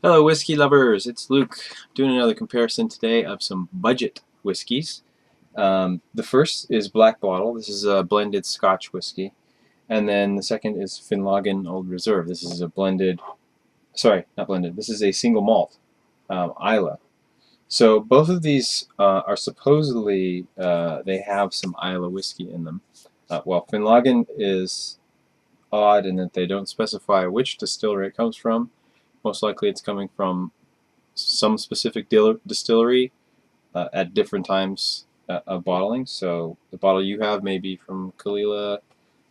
Hello whiskey lovers, it's Luke doing another comparison today of some budget whiskeys. The first is Black Bottle. This is a blended Scotch whiskey. And then the second is Finlaggan Old Reserve. This is a blended, sorry, not blended, this is a single malt, Islay. So both of these are supposedly, they have some Islay whiskey in them. Well, Finlaggan is odd in that they don't specify which distillery it comes from. Most likely it's coming from some specific distillery at different times of bottling. So the bottle you have may be from Kalila,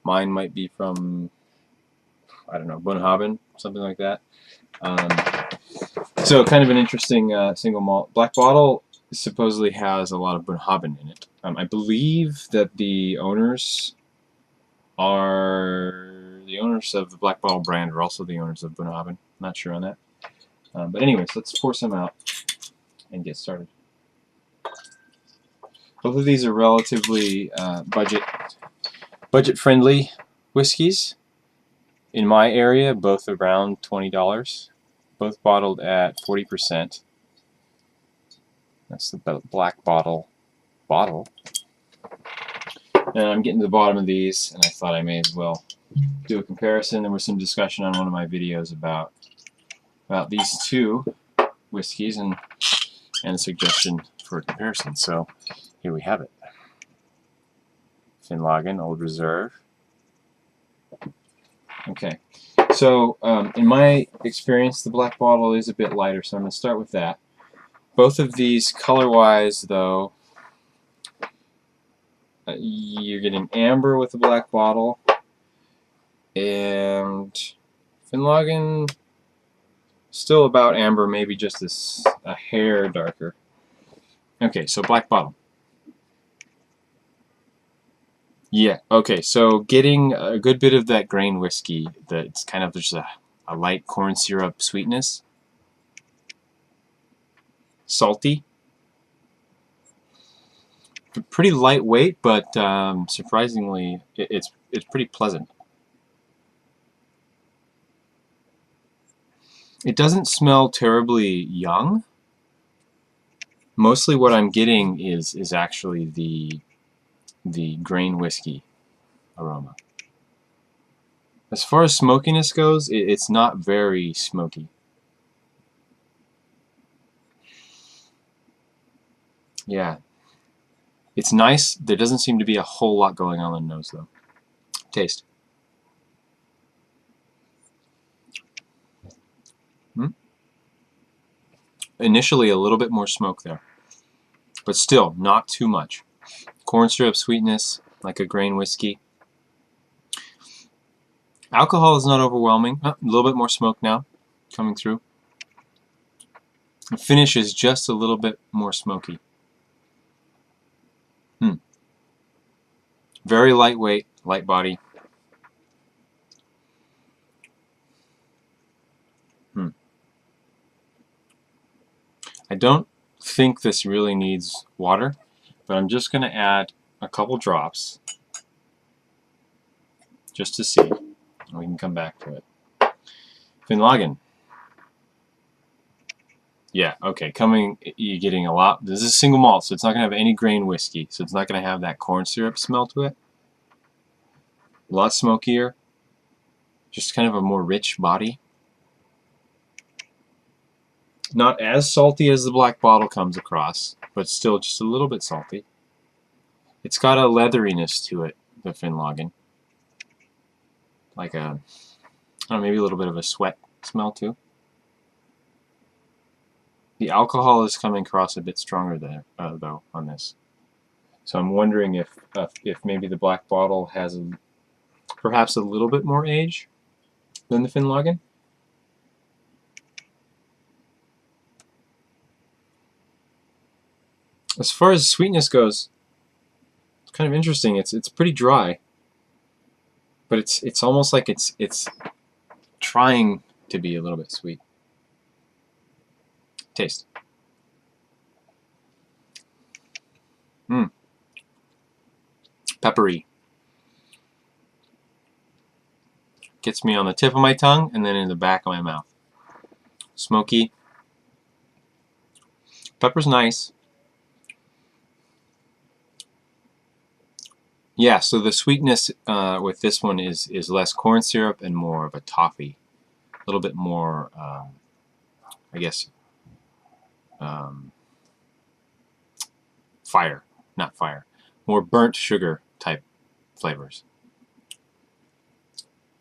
mine might be from, I don't know, Bunnahabhain, something like that. So kind of an interesting single malt. Black Bottle supposedly has a lot of Bunnahabhain in it. I believe that the owners of the Black Bottle brand are also the owners of Bunnahabhain. Not sure on that. But anyways, let's pour some out and get started. Both of these are relatively budget-friendly whiskeys. In my area, both around $20. Both bottled at 40%. That's the Black Bottle. And I'm getting to the bottom of these, and I thought I may as well do a comparison. There was some discussion on one of my videos about these two whiskeys and a suggestion for a comparison. So here we have it. Finlaggan Old Reserve. Okay, so in my experience, the Black Bottle is a bit lighter, so I'm going to start with that. Both of these, color-wise, though, you're getting amber with the Black Bottle, and Finlaggan still about amber, maybe just a hair darker. Okay, so Black Bottle. Yeah, okay, so getting a good bit of that grain whiskey that's kind of just a light corn syrup sweetness. Salty. Pretty lightweight, but surprisingly, it's pretty pleasant. It doesn't smell terribly young. Mostly what I'm getting is actually the grain whiskey aroma. As far as smokiness goes, it's not very smoky. Yeah. It's nice. There doesn't seem to be a whole lot going on in the nose, though. Taste. Initially a little bit more smoke there, but still not too much. Corn syrup sweetness, like a grain whiskey. Alcohol is not overwhelming. A little bit more smoke now coming through. The finish is just a little bit more smoky. Very lightweight, light body. I don't think this really needs water, but I'm just going to add a couple drops just to see. We can come back to it. Finlaggan. Yeah, okay, you're getting a lot. This is a single malt, so it's not going to have any grain whiskey, so it's not going to have that corn syrup smell to it. A lot smokier. Just kind of a more rich body. Not as salty as the Black Bottle comes across, but still just a little bit salty. It's got a leatheriness to it, the Finlaggan. Like I don't know, maybe a little bit of a sweat smell too. The alcohol is coming across a bit stronger there, though, on this. So I'm wondering if maybe the Black Bottle has perhaps a little bit more age than the Finlaggan. As far as sweetness goes, it's kind of interesting. It's pretty dry, but it's almost like it's trying to be a little bit sweet. Taste. Peppery. Gets me on the tip of my tongue and then in the back of my mouth. smoky. Pepper's nice. Yeah, so the sweetness with this one is less corn syrup and more of a toffee. A little bit more, I guess, fire, not fire. More burnt sugar type flavors.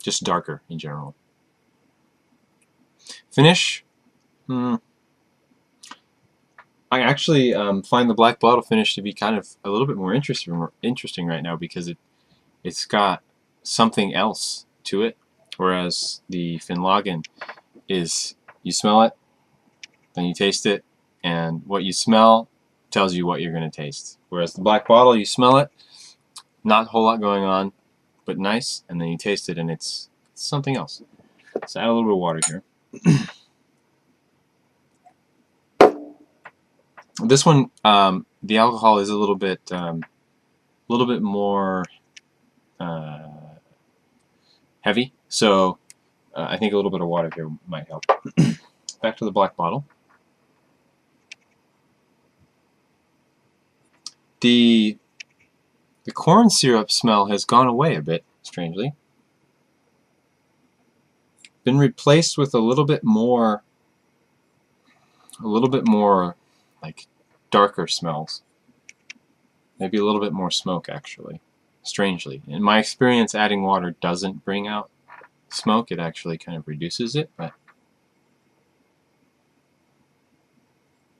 Just darker in general. Finish, I actually find the black bottle finish to be kind of a little bit more interesting right now, because it's got something else to it, whereas the Finlaggan is, you smell it, then you taste it, and what you smell tells you what you're going to taste. Whereas the black bottle, you smell it, not a whole lot going on, but nice, and then you taste it and it's something else. So add a little bit of water here. This one, the alcohol is a little bit more heavy, so I think a little bit of water here might help. Back to the black bottle. The corn syrup smell has gone away a bit, strangely. Been replaced with a little bit more like darker smells. Maybe a little bit more smoke, actually. Strangely. In my experience, adding water doesn't bring out smoke. It actually kind of reduces it, but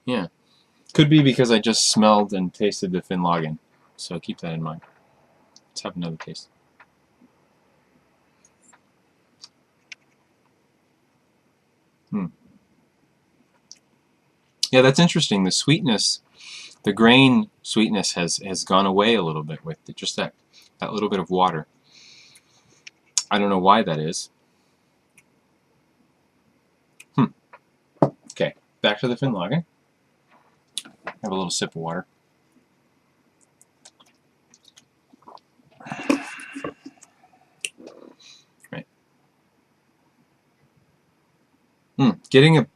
yeah. Could be because I just smelled and tasted the Finlaggan, so keep that in mind. Let's have another taste. Yeah, that's interesting. The sweetness, the grain sweetness has gone away a little bit with just that little bit of water. I don't know why that is. Okay, back to the Finlaggan. Have a little sip of water. Right. Getting a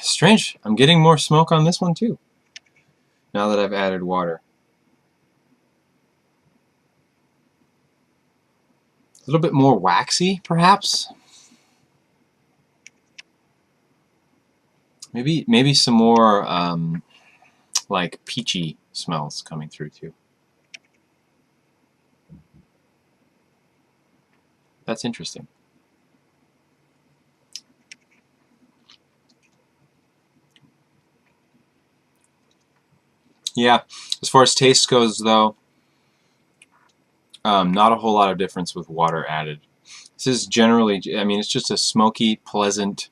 strange. I'm getting more smoke on this one too, now that I've added water. A little bit more waxy, perhaps. Maybe some more like peachy smells coming through too. That's interesting. Yeah, as far as taste goes, though, not a whole lot of difference with water added. This is generally, I mean, it's just a smoky, pleasant,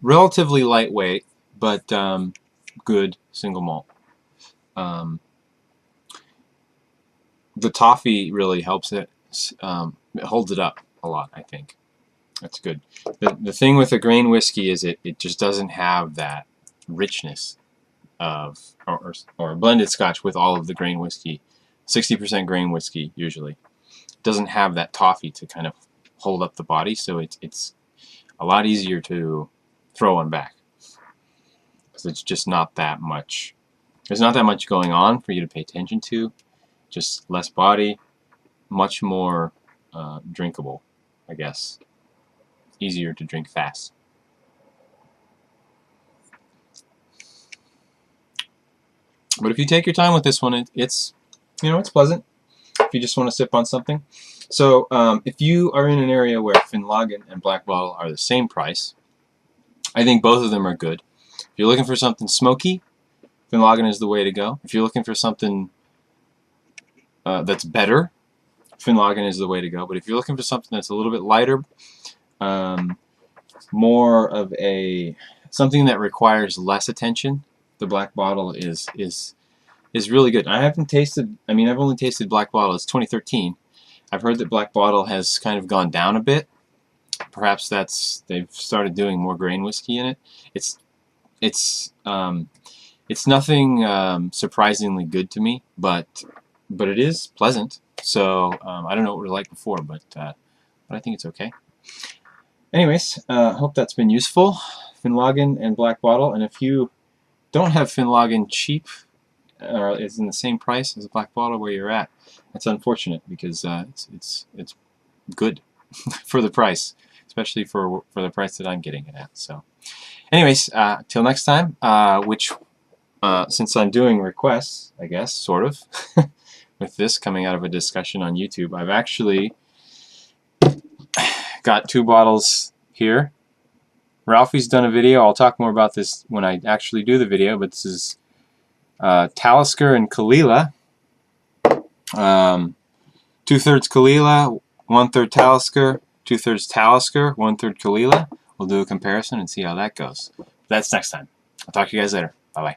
relatively lightweight, but good single malt. The toffee really helps it. It holds it up a lot, I think. That's good. The thing with a grain whiskey is it just doesn't have that richness of, or a blended Scotch with all of the grain whiskey. 60% grain whiskey usually doesn't have that toffee to kind of hold up the body, so it's a lot easier to throw one back because it's just not that much. There's not that much going on for you to pay attention to. Just less body, much more drinkable, I guess. Easier to drink fast. But if you take your time with this one, it's pleasant if you just want to sip on something. So if you are in an area where Finlaggan and Black Bottle are the same price, I think both of them are good. If you're looking for something smoky, Finlaggan is the way to go. If you're looking for something that's better, Finlaggan is the way to go. But if you're looking for something that's a little bit lighter, more of something that requires less attention, the Black Bottle is really good. I've only tasted Black Bottle. It's 2013. I've heard that Black Bottle has kind of gone down a bit. Perhaps they've started doing more grain whiskey in it. It's nothing surprisingly good to me, but it is pleasant. So I don't know what it was like before, but I think it's okay. Anyways, hope that's been useful. Finlaggan and Black Bottle, and if you don't have Finlaggan cheap, or is in the same price as a Black Bottle where you're at, that's unfortunate because it's good for the price, especially for the price that I'm getting it at. So, anyways, till next time. Since I'm doing requests, I guess, sort of, with this coming out of a discussion on YouTube, I've actually got 2 bottles here. Ralphie's done a video. I'll talk more about this when I actually do the video, but this is Talisker and Kalila. 2/3 Kalila, 1/3 Talisker, 2/3 Talisker, 1/3 Kalila. We'll do a comparison and see how that goes. That's next time. I'll talk to you guys later. Bye-bye.